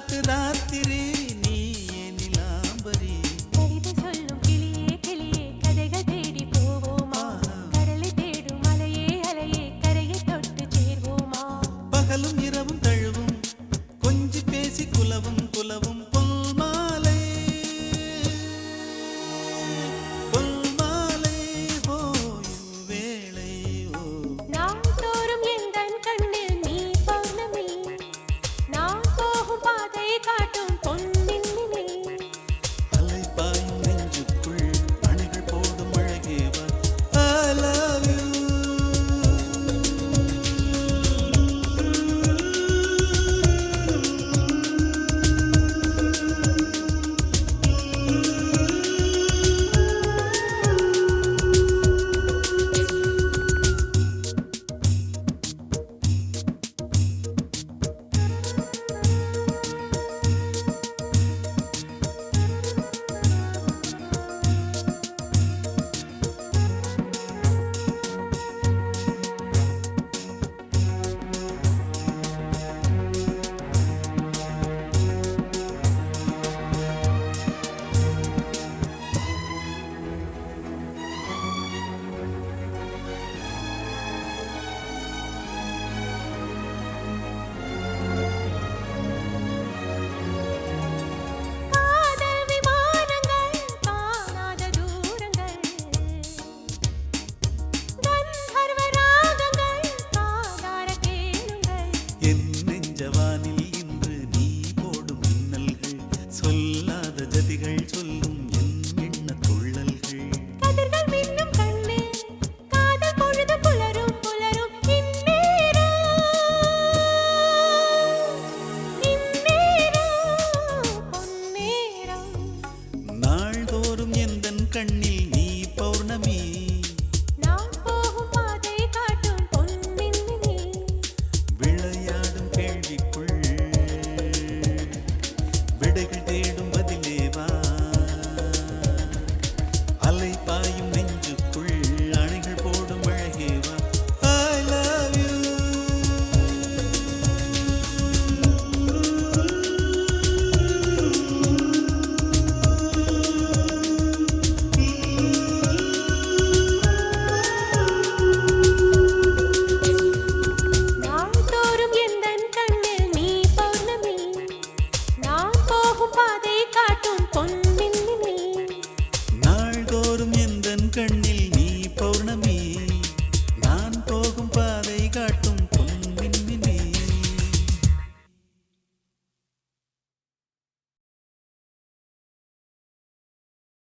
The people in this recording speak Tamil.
தாலாட்டு ராத்திரி நீ நிலாம்பரி கவிதை சொல்லும் கிளியே கிளியே கதைகள் தேடி போவோமா கடலை தேடும் அலையே அலையே கரையை தொட்டு சேர்வோமா பகலும் இரவும் தழுவும் கொஞ்சி பேசி குலவும் குலவும் பொல்மாலை பொல்மாலை ஓயும் வேளை ஓ நான் தோறும் எந்தன் கண்ணில் நீ பௌர்ணமி நான் போகும் பாதை காட்டும் பொன்னின்னி அலைபாயும் நெஞ்சுக்குள் அணைகள் போடும் அழகேவா I love you காதல் விமானங்கள் காணாத தூரங்கள் கந்தர்வ ராகங்கள் காதார கேளுங்கள் என் நெஞ்சவானில் இன்று நீ போடும் மின்னல்கள் சொல்லாத ஜதிகள் சொல்லும்